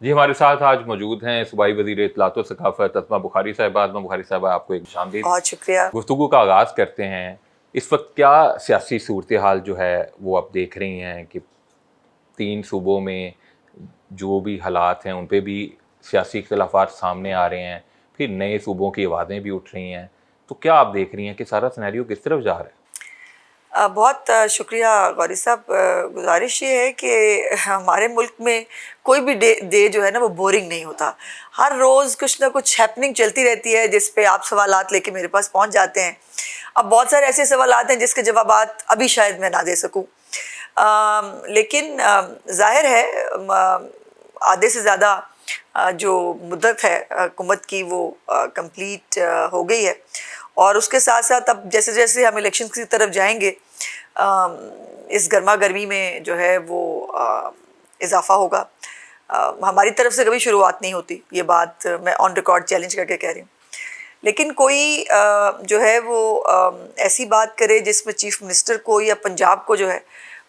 जी, हमारे साथ आज मौजूद हैं सूबाई वज़ीर इत्तलात व सकाफ़त अस्मा बुखारी साहिबा। अस्मा बुखारी साहिबा, आपको एक खुशामदीद। बहुत शुक्रिया। गुफ्तगू का आगाज़ करते हैं। इस वक्त क्या सियासी सूरत हाल जो है वो आप देख रही हैं कि 3 सूबों में जो भी हालात हैं उन पे भी सियासी इख्तिलाफ़ात सामने आ रहे हैं, फिर नए सूबों की आवाज़ें भी उठ रही हैं। तो क्या आप देख रही हैं कि सारा सिनेरियो किस तरफ जा रहा है? बहुत शुक्रिया गौरी साहब। गुजारिश ये है कि हमारे मुल्क में कोई भी डे जो है ना वो बोरिंग नहीं होता। हर रोज़ कुछ ना कुछ हैपनिंग चलती रहती है जिस पे आप सवालात लेके मेरे पास पहुंच जाते हैं। अब बहुत सारे ऐसे सवालात हैं जिसके जवाबात अभी शायद मैं ना दे सकूं, लेकिन जाहिर है आधे से ज़्यादा जो मुद्दत है हुकूमत की वो कंप्लीट हो गई है। और उसके साथ साथ अब जैसे जैसे हम इलेक्शन की तरफ जाएंगे इस गर्मा गर्मी में जो है वो इजाफा होगा। हमारी तरफ से कभी शुरुआत नहीं होती, ये बात मैं ऑन रिकॉर्ड चैलेंज करके कह रही हूँ। लेकिन कोई जो है वो ऐसी बात करे जिसमें चीफ मिनिस्टर को या पंजाब को जो है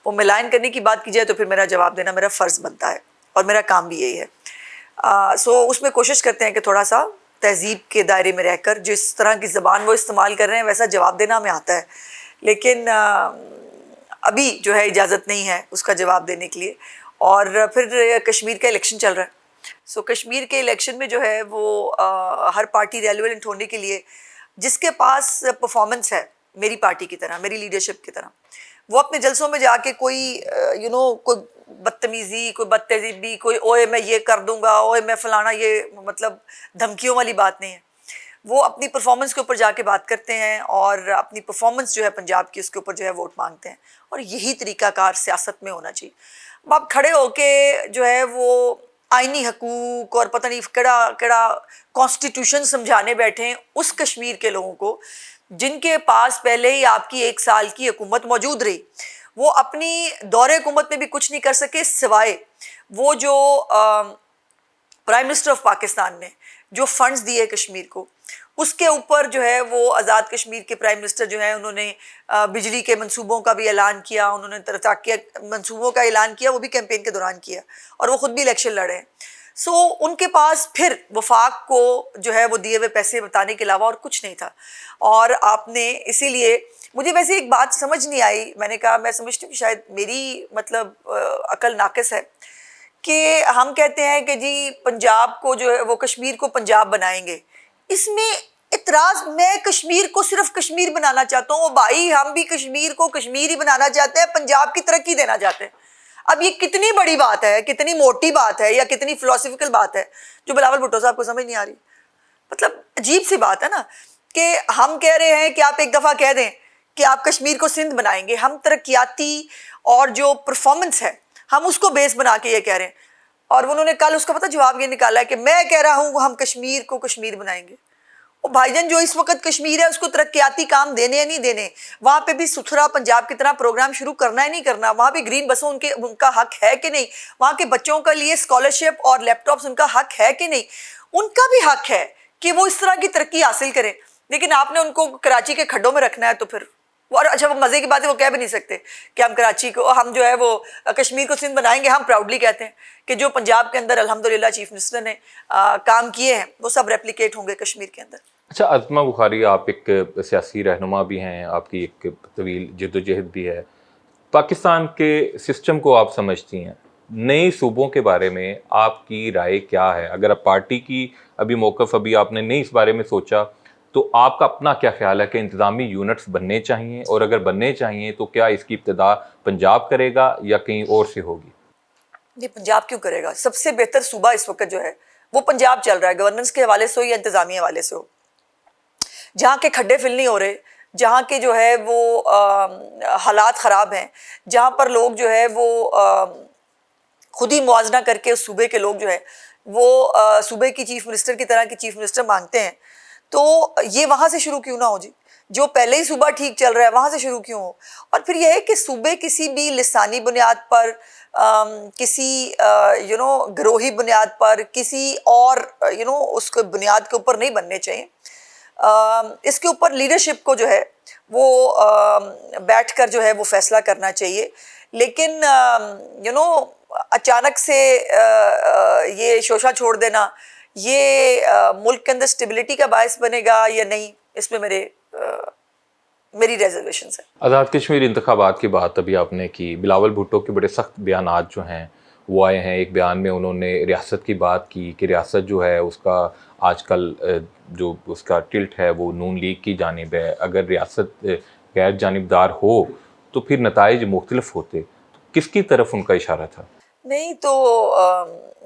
वो मिलान करने की बात की जाए तो फिर मेरा जवाब देना मेरा फ़र्ज़ बनता है और मेरा काम भी यही है। सो उसमें कोशिश करते हैं कि थोड़ा सा तहज़ीब के दायरे में रहकर जिस तरह की ज़बान वो इस्तेमाल कर रहे हैं वैसा जवाब देना हमें आता है। लेकिन अभी जो है इजाज़त नहीं है उसका जवाब देने के लिए। और फिर कश्मीर का इलेक्शन चल रहा है। सो कश्मीर के इलेक्शन में जो है वो हर पार्टी रेलिवेंट होने के लिए जिसके पास परफॉर्मेंस है मेरी पार्टी की तरह, मेरी लीडरशिप की तरह, वो अपने जलसों में जाके कोई कोई बदतमीज़ी, कोई बदतहज़ीबी, कोई ओए मैं ये कर दूंगा, ओए मैं फलाना, ये मतलब धमकियों वाली बात नहीं है। वो अपनी परफॉर्मेंस के ऊपर जाके बात करते हैं और अपनी परफॉर्मेंस जो है पंजाब की उसके ऊपर जो है वोट मांगते हैं। और यही तरीकाकार सियासत में होना चाहिए। अब आप खड़े होके जो है वो आइनी हकूक और पता नहीं केड़ा केड़ा कॉन्स्टिट्यूशन समझाने बैठे हैं उस कश्मीर के लोगों को जिनके पास पहले ही आपकी 1 साल की हुकूमत मौजूद रही। वो अपनी दौरे हुकूमत में भी कुछ नहीं कर सके सिवाय वो जो प्राइम मिनिस्टर ऑफ पाकिस्तान ने जो फंड्स दिए कश्मीर को उसके ऊपर जो है वो आज़ाद कश्मीर के प्राइम मिनिस्टर जो है उन्होंने बिजली के मंसूबों का भी ऐलान किया, उन्होंने तरक्की मंसूबों का ऐलान किया, वो भी कैंपेन के दौरान किया और वो ख़ुद भी इलेक्शन लड़े हैं। सो उनके पास फिर वफाक को जो है वो दिए हुए पैसे बताने के अलावा और कुछ नहीं था। और आपने इसीलिए मुझे वैसे एक बात समझ नहीं आई, मैंने कहा मैं समझती हूँ कि शायद मेरी मतलब अकल नाकिस है कि हम कहते हैं कि जी पंजाब को जो है वो कश्मीर को पंजाब बनाएंगे। इसमें इतराज, मैं कश्मीर को सिर्फ कश्मीर बनाना चाहता हूँ भाई, हम भी कश्मीर को कश्मीर ही बनाना चाहते हैं, पंजाब की तरक्की देना चाहते हैं। अब ये कितनी बड़ी बात है, कितनी मोटी बात है या कितनी फिलोसफिकल बात है जो बिलावल भुट्टो साहब को समझ नहीं आ रही। मतलब अजीब सी बात है ना कि हम कह रहे हैं कि आप एक दफ़ा कह दें कि आप कश्मीर को सिंध बनाएंगे, हम तरक्याती और जो परफॉर्मेंस है हम उसको बेस बना के ये कह रहे हैं। और उन्होंने कल उसका पता जवाब ये निकाला है कि मैं कह रहा हूँ हम कश्मीर को कश्मीर बनाएंगे। और भाईजान जो इस वक्त कश्मीर है उसको तरक्याती काम देने या नहीं देने, वहाँ पे भी सुथरा पंजाब की तरह प्रोग्राम शुरू करना है नहीं करना, वहाँ भी ग्रीन बसों उनका हक है कि नहीं, वहाँ के बच्चों के लिए स्कॉलरशिप और लैपटॉप्स उनका हक है कि नहीं, उनका भी हक है कि वो इस तरह की तरक्की हासिल करें। लेकिन आपने उनको कराची के खड्डों में रखना है तो फिर और अच्छा, वो मज़े की बात है वो कह भी नहीं सकते कि हम कराची को, हम जो है वो कश्मीर को सिंध बनाएंगे। हम प्राउडली कहते हैं कि जो पंजाब के अंदर अल्हम्दुलिल्लाह चीफ मिनिस्टर ने काम किए हैं वो सब रेप्लिकेट होंगे कश्मीर के अंदर। अच्छा अस्मा बुखारी, आप एक सियासी रहनुमा भी हैं, आपकी एक तवील जद्दोजहद भी है। पाकिस्तान के सिस्टम को आप समझती हैं, नए सूबों के बारे में आपकी राय क्या है? अगर आप पार्टी की अभी मौक़िफ़ अभी आपने नहीं इस बारे में सोचा तो आपका अपना क्या ख्याल है कि इंतज़ामी यूनिट्स बनने चाहिए, और अगर बनने चाहिए तो क्या इसकी इब्तिदा पंजाब करेगा या कहीं और से होगी? ये पंजाब क्यों करेगा? सबसे बेहतर सूबा इस वक्त जो है वो पंजाब चल रहा है, गवर्नेंस के हवाले से हो या इंतज़ामी हवाले से हो। जहाँ के खड्डे फिल नहीं हो रहे, जहाँ के जो है वो हालात ख़राब हैं, जहाँ पर लोग जो है वो खुद ही मुआवजा करके उस सूबे के लोग जो है वो सूबे की चीफ मिनिस्टर की तरह की चीफ मिनिस्टर मांगते हैं, तो ये वहाँ से शुरू क्यों ना हो जी? जो पहले ही सूबा ठीक चल रहा है वहाँ से शुरू क्यों हो? और फिर यह है कि सूबे किसी भी लिसानी बुनियाद पर, किसी ग्रोही बुनियाद पर, किसी और उसके बुनियाद के ऊपर नहीं बनने चाहिए। इसके ऊपर लीडरशिप को जो है वो बैठकर जो है वो फैसला करना चाहिए। लेकिन अचानक से ये शोशा छोड़ देना, ये मुल्क के अंदर स्टेबिलिटी का बायस बनेगा या नहीं, इसमें मेरी रेजर्वेशन है। आज़ाद कश्मीर इंतखाबात की बात अभी आपने की, बिलावल भुट्टो के बड़े सख्त बयानात जो हैं वो आए हैं। एक बयान में उन्होंने रियासत की बात की कि रियासत जो है उसका आजकल जो उसका टिल्ट है वो नून लीग की जानिब है। अगर रियासत गैर जानिबदार हो तो फिर नताइज मुख्तलिफ होते। किसकी तरफ उनका इशारा था? नहीं तो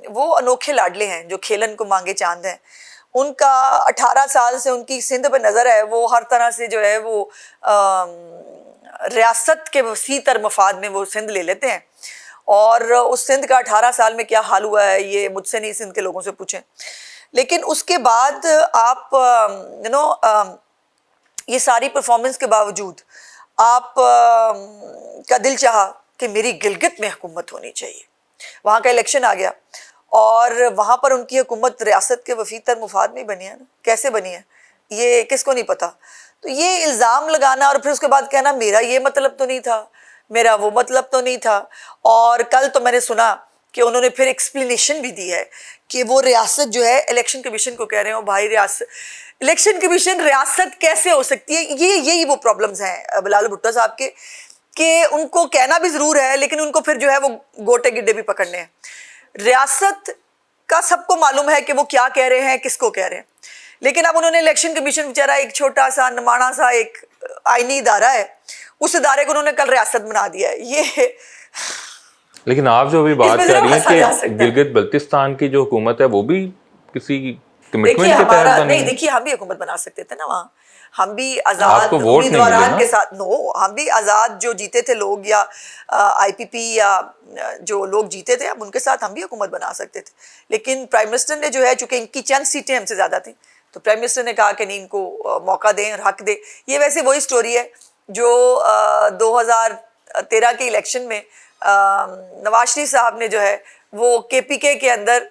वो अनोखे लाडले हैं जो खेलन को मांगे चांद हैं। उनका 18 साल से उनकी सिंध पे नज़र है, वो हर तरह से जो है वो रियासत के वसी तर मफाद में वो सिंध ले लेते हैं। और उस सिंध का 18 साल में क्या हाल हुआ है ये मुझसे नहीं, सिंध के लोगों से पूछें। लेकिन उसके बाद आप ये सारी परफॉर्मेंस के बावजूद आप का दिल चाहा कि मेरी गिलगित में हुकूमत होनी चाहिए। वहाँ का इलेक्शन आ गया और वहाँ पर उनकी हुकूमत रियासत के वफी तर मुफाद में बनी है ना। कैसे बनी है ये किसको नहीं पता। तो ये इल्ज़ाम लगाना और फिर उसके बाद कहना मेरा ये मतलब तो नहीं था, मेरा वो मतलब तो नहीं था। और कल तो मैंने सुना कि उन्होंने फिर एक्सप्लेनेशन भी दी है कि वो रियासत जो है इलेक्शन कमीशन को कह रहे हो भाई रियासत, इलेक्शन कमीशन रियासत कैसे हो सकती है। यही वो प्रॉब्लम्स हैं बिलावल भुट्टो साहब के कि उनको कहना भी ज़रूर है लेकिन उनको फिर जो है वो गोटे गिड्डे भी पकड़ने हैं। रियासत का सबको मालूम है कि वो क्या कह रहे हैं, किसको कह रहे हैं। लेकिन अब उन्होंने इलेक्शन कमीशन बेचारा एक छोटा सा नमाना सा एक आईनी इदारा है, उस इदारे को उन्होंने कल रियासत बना दिया है। ये लेकिन आप जो अभी बात कर रही हैं कि गिलगित बल्तिस्तान की जो हुकूमत है वो भी किसी कमिटमेंट के तहत बनी नहीं, देखिए हम भी हुकूमत बना सकते थे ना वहाँ। हम भी आज़ाद उम्मीदवार के साथ हम भी आज़ाद जो जीते थे लोग या IPP या जो लोग जीते थे हम उनके साथ हम भी हुकूमत बना सकते थे। लेकिन प्राइम मिनिस्टर ने जो है चूँकि इनकी चंद सीटें हमसे ज़्यादा थी तो प्राइम मिनिस्टर ने कहा कि नहीं इनको मौका दें और हक दें। ये वैसे वही स्टोरी है जो 2013 के इलेक्शन में नवाज शरीफ साहब ने जो है वो KPK के अंदर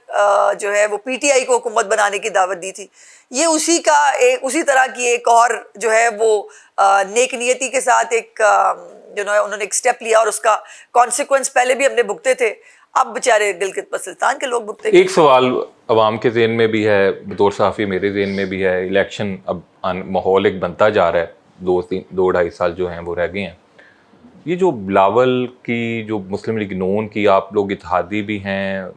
जो है वो PTI को हुकूमत बनाने की दावत दी थी। ये उसी तरह की एक और जो है वो नेक नियति के साथ एक उन्होंने एक स्टेप लिया और उसका कॉन्सिक्वेंस पहले भी हमने भुगते थे, अब बेचारे गिलगित बल्तिस्तान के लोग भुगते। एक सवाल अवाम के ज़हन में भी है, बतौर सहाफ़ी मेरे ज़हन में भी है। इलेक्शन अब माहौल एक बनता जा रहा है, 2-2.5 साल जो हैं वो रह गए हैं। ये जो बिलावल की जो मुस्लिम लीग नून की आप लोग इत्तेहादी भी हैं,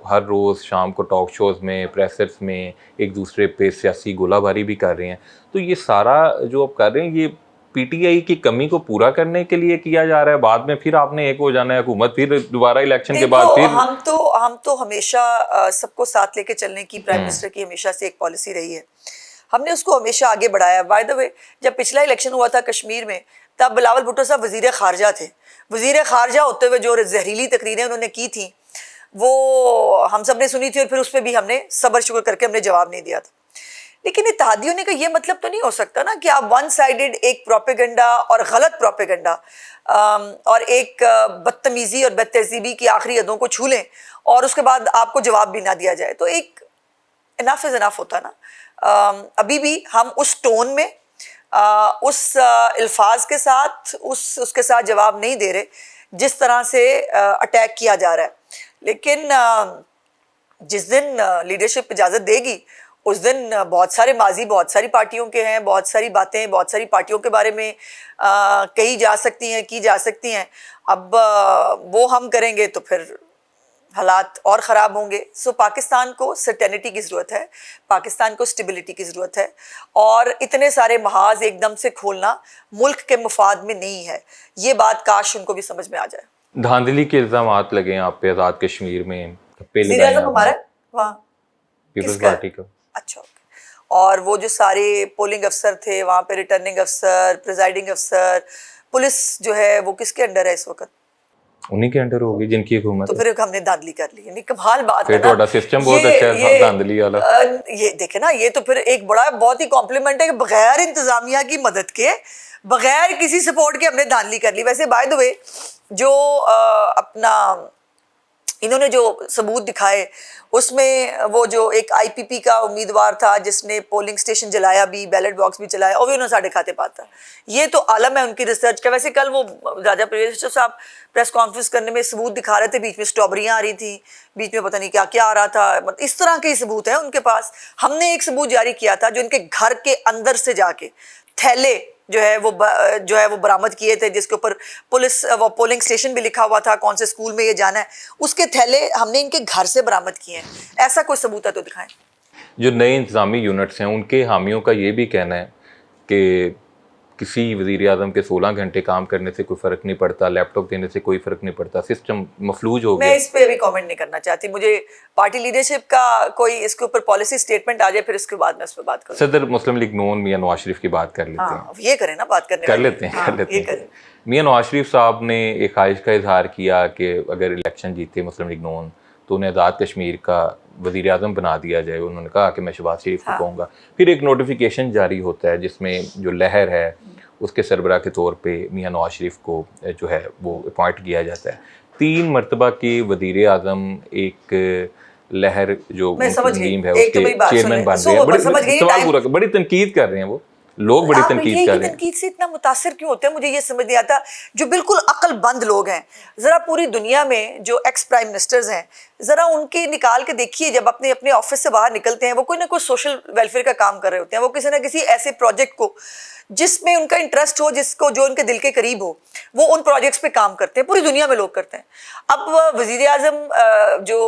हर रोज़ शाम को टॉक शोज़ में प्रेसर्स में एक दूसरे पे सियासी गोलाबारी भी कर रहे हैं, तो ये सारा जो आप कर रहे हैं ये PTI की कमी को पूरा करने के लिए किया जा रहा है? बाद में फिर आपने एक हो जाना है हुकूमत, फिर दोबारा इलेक्शन के बाद फिर हम तो हमेशा सबको साथ लेके चलने की प्राइम मिनिस्टर की हमेशा से एक पॉलिसी रही है। हमने उसको हमेशा आगे बढ़ाया। बाय द वे जब पिछला इलेक्शन हुआ था कश्मीर में तब बिलावल भुट्टो साहब वज़ीर ख़ारजा थे। वज़ीर ख़ारजा होते हुए जो जहरीली तकरीरें उन्होंने की थी वो हम सब ने सुनी थी और फिर उस पर भी हमने सब्र शुक्र करके हमने जवाब नहीं दिया था। लेकिन इत्तेहादी होने का ये मतलब तो नहीं हो सकता ना कि आप वन साइडेड एक प्रोपेगेंडा और गलत प्रोपेगेंडा और एक बदतमीज़ी और बदतहज़ीबी की आखिरी हदों को छू लें और उसके बाद आपको जवाब भी ना दिया जाए। तो एक इनफ इज़ इनफ होता ना। अभी भी हम उस टोन में उस अल्फाज के साथ उसके साथ जवाब नहीं दे रहे जिस तरह से अटैक किया जा रहा है। लेकिन जिस दिन लीडरशिप इजाज़त देगी उस दिन बहुत सारे माजी बहुत सारी पार्टियों के हैं, बहुत सारी बातें बहुत सारी पार्टियों के बारे में कही जा सकती हैं, की जा सकती हैं। अब वो हम करेंगे तो फिर हालात और ख़राब होंगे। सो पाकिस्तान को सर्टेनिटी की ज़रूरत है, पाकिस्तान को स्टेबिलिटी की ज़रूरत है और इतने सारे महाज एकदम से खोलना मुल्क के मुफाद में नहीं है। ये बात काश उनको भी समझ में आ जाए। धांधली के इल्ज़ामात लगे हैं आप पे आज़ाद कश्मीर में, हमारा वहाँ पीपल्स पार्टी का। अच्छा, और वो जो सारे पोलिंग अफसर थे वहाँ पे, रिटर्निंग अफसर, प्रिजाइडिंग अफसर, पुलिस जो है वो किसके अंडर है इस वक्त? उन्हीं के अंडर होगी जिनकी हुकूमत। तो फिर हमने धांधली कर ली, यानी कमाल बात है ना। सिस्टम बहुत अच्छा है धांधली वाला। ये देखे ना, ये तो फिर एक बड़ा बहुत ही कॉम्प्लीमेंट है कि बगैर इंतजामिया की मदद के, बगैर किसी सपोर्ट के हमने धांधली कर ली। वैसे बाय द वे जो अपना इन्होंने जो सबूत दिखाए उसमें वो जो एक आईपीपी का उम्मीदवार था जिसने पोलिंग स्टेशन जलाया भी, बैलेट बॉक्स भी चलाया, और भी उन्होंने साढ़े खाते पाता। ये तो आलम है उनकी रिसर्च का। वैसे कल वो राजा प्रवेश साहब प्रेस कॉन्फ्रेंस करने में सबूत दिखा रहे थे, बीच में स्ट्रॉबेरियाँ आ रही थी, बीच में पता नहीं क्या क्या आ रहा था, मतलब इस तरह के सबूत है उनके पास। हमने एक सबूत जारी किया था जो इनके घर के अंदर से जाके थैले जो है वो बरामद किए थे, जिसके ऊपर पुलिस वो पोलिंग स्टेशन भी लिखा हुआ था, कौन से स्कूल में ये जाना है, उसके थैले हमने इनके घर से बरामद किए हैं। ऐसा कोई सबूत है तो दिखाएं। जो नए इंतजामी यूनिट्स हैं उनके हामियों का ये भी कहना है कि किसी वज़ीर आज़म के 16 घंटे काम करने से कोई फ़र्क नहीं पड़ता, लैपटॉप देने से कोई फ़र्क नहीं पड़ता, सिस्टम मफलूज हो गया। मैं इस पे अभी कमेंट नहीं करना चाहती, मुझे पार्टी लीडरशिप का कोई इसके ऊपर पॉलिसी स्टेटमेंट आ जाए, फिर इसके बाद मैं इस पे बात करूँ। सदर मुस्लिम लीग नून मियां नवाज शरीफ की बात कर लेते हैं। हाँ, ये करें ना, बात करने कर वाली। लेते हैं हाँ, कर लेते ये हैं। करें। मियां नवाज शरीफ साहब ने एक ख्वाहिश का इजहार किया कि अगर इलेक्शन जीते मुस्लिम लीग नून तो उन्हें आज़ाद कश्मीर का वज़ीर आज़म बना दिया जाए। उन्होंने कहा कि मैं शहबाज शरीफ को कहूँगा। फिर एक नोटिफिकेशन जारी होता है जिसमें जो लहर है उसके सरबराह के तौर पे मियां नवाज शरीफ को जो है वो अपॉइंट किया जाता है। 3 मरतबा के वज़ीर आज़म एक लहर जो टीम है उसके चेयरमैन बन रहे हैं। सवाल पूरा बड़ी तनकीद कर रहे हैं वो लोग, बड़ी तनकीद कर रहे हैं। तनकीद से इतना मुतासिर क्यों होते हैं, मुझे ये समझ नहीं आता। जो बिल्कुल अक्लमंद लोग हैं, जरा पूरी दुनिया में जो एक्स प्राइम मिनिस्टर्स हैं, जरा उनके निकाल के देखिए, जब अपने अपने ऑफिस से बाहर निकलते हैं वो कोई ना कोई सोशल वेलफेयर का काम कर रहे होते हैं, वो किसी ना किसी ऐसे प्रोजेक्ट को जिसमें उनका इंटरेस्ट हो, जिसको जो उनके दिल के करीब हो, वो उन प्रोजेक्ट्स पे काम करते हैं। पूरी दुनिया में लोग करते हैं। अब वज़ीर आज़म जो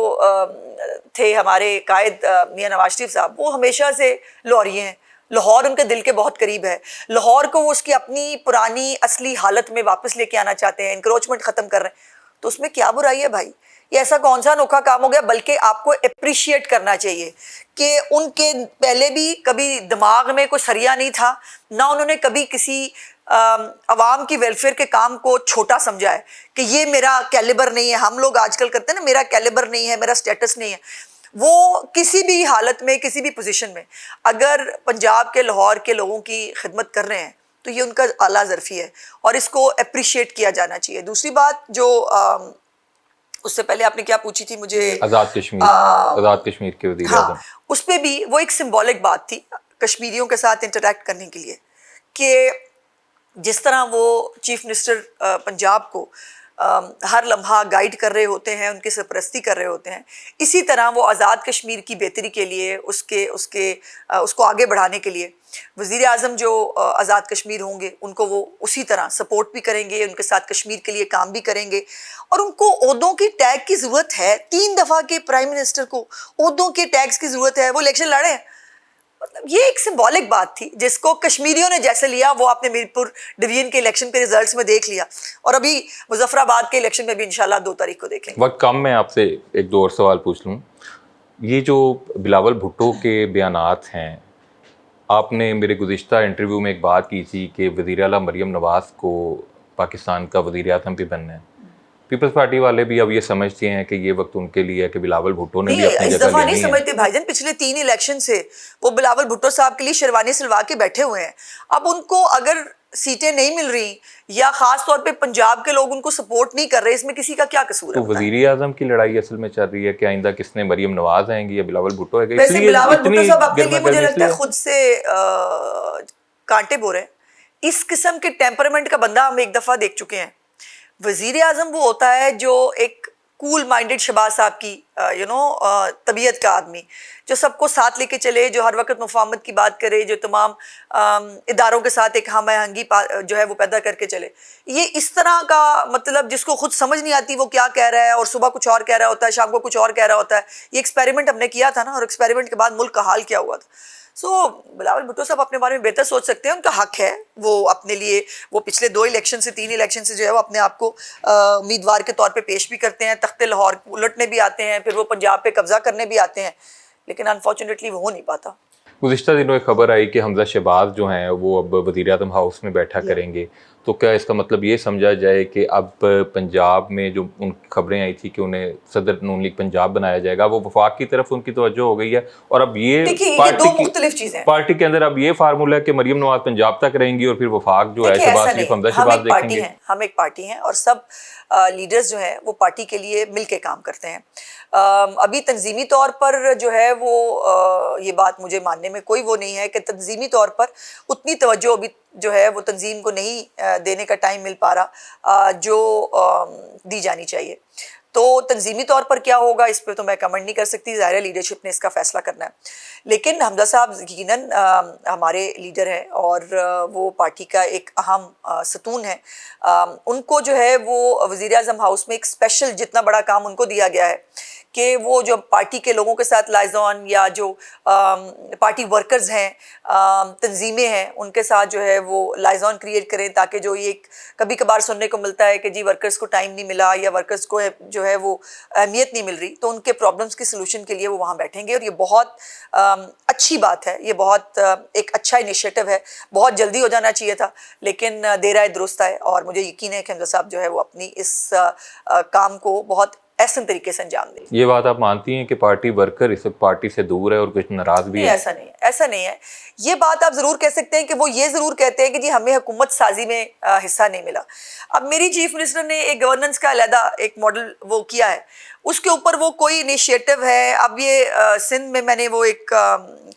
थे हमारे कायद मियां नवाज शरीफ साहब, वो हमेशा से लाहौरी हैं। लाहौर उनके दिल के बहुत करीब है। लाहौर को वो उसकी अपनी पुरानी असली हालत में वापस लेके आना चाहते हैं, इंक्रोचमेंट ख़त्म कर रहे हैं। तो उसमें क्या बुराई है भाई? ये ऐसा कौन सा अनोखा काम हो गया? बल्कि आपको अप्रिशिएट करना चाहिए कि उनके पहले भी कभी दिमाग में कोई सरिया नहीं था, ना उन्होंने कभी किसी अवाम की वेलफेयर के काम को छोटा समझा है कि ये मेरा कैलिबर नहीं है। हम लोग आजकल करते हैं ना, मेरा कैलिबर नहीं है, मेरा स्टेटस नहीं है। वो किसी भी हालत में, किसी भी पोजीशन में अगर पंजाब के, लाहौर के लोगों की खिदमत कर रहे हैं तो ये उनका आला ज़र्फ़ी है और इसको अप्रिशिएट किया जाना चाहिए। दूसरी बात जो उससे पहले आपने क्या पूछी थी मुझे, आज़ाद कश्मीर के वज़ीर आज़म, उस पर भी वो एक सिंबॉलिक बात थी कश्मीरियों के साथ इंटरेक्ट करने के लिए, कि जिस तरह वो चीफ मिनिस्टर पंजाब को हर लम्हा गाइड कर रहे होते हैं, उनकी सरपरस्ती कर रहे होते हैं, इसी तरह वो आज़ाद कश्मीर की बेहतरी के लिए, उसको आगे बढ़ाने के लिए वज़ीर आज़म जो आज़ाद कश्मीर होंगे उनको वो उसी तरह सपोर्ट भी करेंगे, उनके साथ कश्मीर के लिए काम भी करेंगे। और उनको ओहदों की टैग की ज़रूरत है। 3 दफ़ा के प्राइम मिनिस्टर को ओहदों के टैग्स की ज़रूरत है, वो इलेक्शन लड़े। मतलब ये एक सिंबॉलिक बात थी जिसको कश्मीरियों ने जैसे लिया, वो आपने मीरपुर डिवीजन के इलेक्शन के रिजल्ट्स में देख लिया, और अभी मुजफ्फराबाद के इलेक्शन में भी इंशाल्लाह 2 तारीख को देखेंगे। वक्त कम, मैं आपसे एक दो और सवाल पूछ लूँ। ये जो बिलावल भुट्टो के बयानात हैं, आपने मेरे गुज़िश्ता इंटरव्यू में एक बात की थी कि वज़ीर आला मरियम नवाज़ को पाकिस्तान का वज़ीर आज़म भी बनना है। पीपल्स पार्टी वाले भी अब ये समझते हैं कि ये वक्त उनके लिए है कि बिलावल भुट्टो ने भी अपनी इस जगह दफा लेनी नहीं है। समझते भाईजान, पिछले 3 इलेक्शन से वो बिलावल भुट्टो साहब के लिए शेरवानी सिलवा के बैठे हुए हैं। अब उनको अगर सीटें नहीं मिल रही या खास तौर पे पंजाब के लोग उनको सपोर्ट नहीं कर रहे, इसमें किसी का क्या कसूर है? तो वज़ीर आज़म की लड़ाई असल में चल रही है कि आइंदा किसने, मरियम नवाज आएंगी या बिलावल भुट्टो आएगा? वैसे बिलावल भुट्टो साहब अपने लिए मुझे लगता है खुद से कांटे बो रहे हैं। इस किस्म के टेम्परामेंट का बंदा हम एक दफा देख चुके हैं। वजीर आजम वो होता है जो एक कूल माइंडेड शहबाज साहब की तबीयत का आदमी, जो सबको साथ लेके चले, जो हर वक्त मुफाहमत की बात करे, जो तमाम इदारों के साथ एक हम आहंगी जो है वो पैदा करके चले। ये इस तरह का, मतलब जिसको खुद समझ नहीं आती वो क्या कह रहा है, और सुबह कुछ और कह रहा होता है, शाम को कुछ और कह रहा होता है। ये एक्सपेरिमेंट हमने किया था ना, और एक्सपेरिमेंट के बाद मुल्क का हाल क्या हुआ था। बिलावल भुट्टो साहब अपने बारे में बेहतर सोच सकते हैं, उनका हक है। वो अपने लिए, वो पिछले 2 इलेक्शन से 3 इलेक्शन से जो है वो अपने आप को उम्मीदवार के तौर पे पेश भी करते हैं, तख्ते लाहौर उलटने भी आते हैं, फिर वो पंजाब पे कब्जा करने भी आते हैं, लेकिन अनफॉर्चुनेटली वो हो नहीं पाता। गुज़िश्ता दिनों एक खबर आई कि हमजा शहबाज जो हैं वो अब वज़ीर आज़म हाउस में बैठा करेंगे, तो क्या इसका मतलब ये समझा जाए कि अब पंजाब में जो उन खबरें आई थी कि उन्हें सदर नून लीग पंजाब बनाया जाएगा, वो वफाक की तरफ उनकी तवज्जो हो गई है, और अब ये देखिए ये दो मुख्तलिफ चीजें हैं। पार्टी के अंदर अब ये फार्मूला है कि मरियम नवाज पंजाब तक रहेंगी और फिर वफाक जो है देखिए ऐसा शहबाज नहीं शरीफ, है, हमजा हम शहबाज एक पार्टी देखेंगे। हैं, हम एक पार्टी हैं और सब लीडर्स जो हैं वो पार्टी के लिए मिल के काम करते हैं। अभी तंजीमी तौर पर जो है वो ये बात मुझे मानने में कोई वो नहीं है कि तंजीमी तौर पर उतनी तवज्जो अभी जो है वो तंजीम को नहीं देने का टाइम मिल पा रहा जो दी जानी चाहिए। तो तंजीमी तौर पर क्या होगा इस पर तो मैं कमेंट नहीं कर सकती, ज़ाहिर है लीडरशिप ने इसका फैसला करना है। लेकिन हमजा साहब यकीनन हमारे लीडर हैं और वो पार्टी का एक अहम सतून है। उनको जो है वो वज़ीर आज़म हाउस में एक स्पेशल जितना बड़ा काम उनको दिया गया है कि वो जो पार्टी के लोगों के साथ लाइजॉन या जो पार्टी वर्कर्स हैं, तंजीमें हैं, उनके साथ जो है वो लाइजॉन क्रिएट करें, ताकि जो ये कभी कभार सुनने को मिलता है कि जी वर्कर्स को टाइम नहीं मिला या वर्कर्स को जो है वो अहमियत नहीं मिल रही, तो उनके प्रॉब्लम्स की सलूशन के लिए वो वहाँ बैठेंगे। और ये बहुत अच्छी बात है, ये बहुत एक अच्छा इनिशिएटिव है, बहुत जल्दी हो जाना चाहिए था, लेकिन देर आए दुरुस्त आए। और मुझे यकीन है कि हमजा साहब जो है वो अपनी इस काम को बहुत ऐसे तरीके से अंजाम दें। ये बात आप मानती हैं कि पार्टी वर्कर इस पार्टी से दूर है और कुछ नाराज भी है? ऐसा नहीं है, ऐसा नहीं है। ये बात आप जरूर कह सकते हैं कि वो ये जरूर कहते हैं कि जी हमें हुकूमत साजी में हिस्सा नहीं मिला। अब मेरी चीफ मिनिस्टर ने एक गवर्नेंस का अलहदा एक मॉडल वो किया है, उसके ऊपर वो कोई इनिशिएटिव है। अब ये सिंध में मैंने वो एक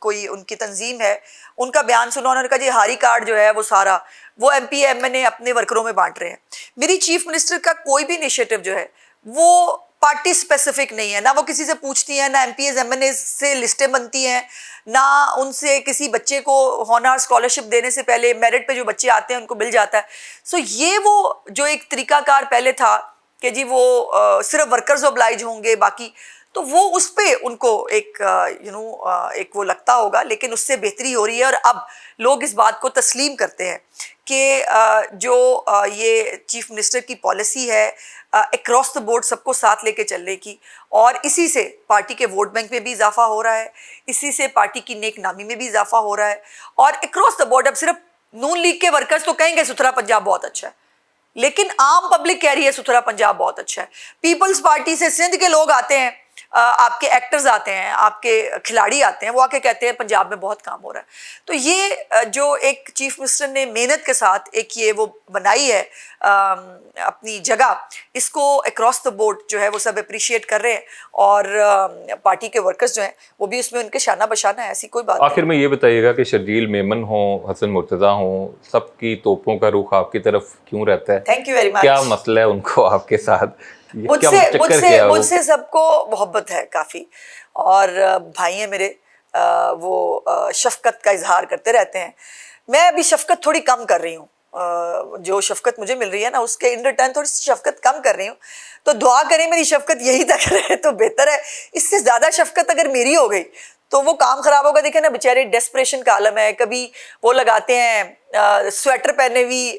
कोई उनकी तंजीम है, उनका बयान सुना, उन्होंने कहा जी हारी कार्ड जो है वो सारा वो MP MNA अपने वर्करों में बांट रहे हैं। मेरी चीफ मिनिस्टर का कोई भी इनिशिएटिव जो है वो पार्टी स्पेसिफिक नहीं है, ना वो किसी से पूछती हैं, ना MPs MNAs से लिस्टें बनती हैं, ना उनसे किसी बच्चे को हॉनर स्कॉलरशिप देने से पहले मेरिट पे जो बच्चे आते हैं उनको मिल जाता है। सो ये वो जो एक तरीकाकार पहले था कि जी वो सिर्फ वर्कर्स ऑब्लाइज होंगे, बाकी तो वो उस पर उनको एक एक वो लगता होगा, लेकिन उससे बेहतरी हो रही है। और अब लोग इस बात को तस्लीम करते हैं कि जो ये चीफ मिनिस्टर की पॉलिसी है अक्रॉस द बोर्ड सबको साथ लेके चलने की, और इसी से पार्टी के वोट बैंक में भी इजाफा हो रहा है, इसी से पार्टी की नेक नामी में भी इजाफा हो रहा है। और अक्रॉस द बोर्ड अब सिर्फ नून लीग के वर्कर्स तो कहेंगे सुथरा पंजाब बहुत अच्छा है, लेकिन आम पब्लिक कह रही है सुथरा पंजाब बहुत अच्छा है। पीपल्स पार्टी से सिंध के लोग आते हैं, आपके एक्टर्स आते हैं, आपके खिलाड़ी आते हैं, वो आके कहते हैं पंजाब में बहुत काम हो रहा है। तो ये जो एक चीफ मिनिस्टर ने मेहनत के साथ एक ये वो बनाई है अपनी जगह, इसको अक्रॉस द बोर्ड जो है वो सब अप्रिशिएट कर रहे हैं। और पार्टी के वर्कर्स जो हैं वो भी उसमें उनके शाना बशाना है, ऐसी कोई बात नहीं। आखिर में ये बताइएगा कि शर्जील मेमन हो, हसन मुर्तज़ा हो, सबकी तोपों का रुख आपकी तरफ क्यों रहता है? Thank you very much. क्या मसला है उनको आपके साथ? मुझसे सबको मोहब्बत है काफ़ी, और भाई हैं मेरे, वो शफकत का इजहार करते रहते हैं। मैं अभी शफकत थोड़ी कम कर रही हूँ, जो शफकत मुझे मिल रही है ना उसके इन रिटर्न थोड़ी सी शफकत कम कर रही हूँ। तो दुआ करें मेरी शफकत यही तक रहे तो बेहतर है। इससे ज़्यादा शफकत अगर मेरी हो गई तो वो काम खराब होगा। देखे ना बेचारे डेस्परेशन का आलम है, कभी वो लगाते हैं स्वेटर पहने हुई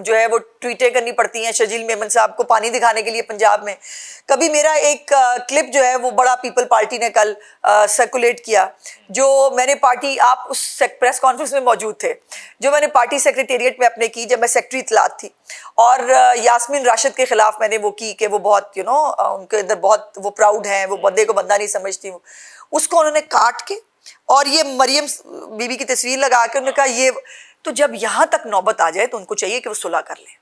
जो है वो ट्वीटें करनी पड़ती हैं शर्जील मेमन साहब को पानी दिखाने के लिए पंजाब में। कभी मेरा एक क्लिप जो है वो बड़ा पीपल पार्टी ने कल सर्कुलेट किया, जो मैंने पार्टी, आप उस प्रेस कॉन्फ्रेंस में मौजूद थे, जो मैंने पार्टी सेक्रेटेरिएट में अपने की जब मैं सेक्रेटरी इतलात थी, और यास्मीन राशिद के खिलाफ मैंने वो की कि वो बहुत उनके अंदर बहुत वो प्राउड हैं, वो बंदे को बंदा नहीं समझती। उसको उन्होंने काट के और ये मरियम बीबी की तस्वीर लगा के उन्होंने कहा ये। तो जब यहाँ तक नौबत आ जाए तो उनको चाहिए कि वो सुलह कर लें।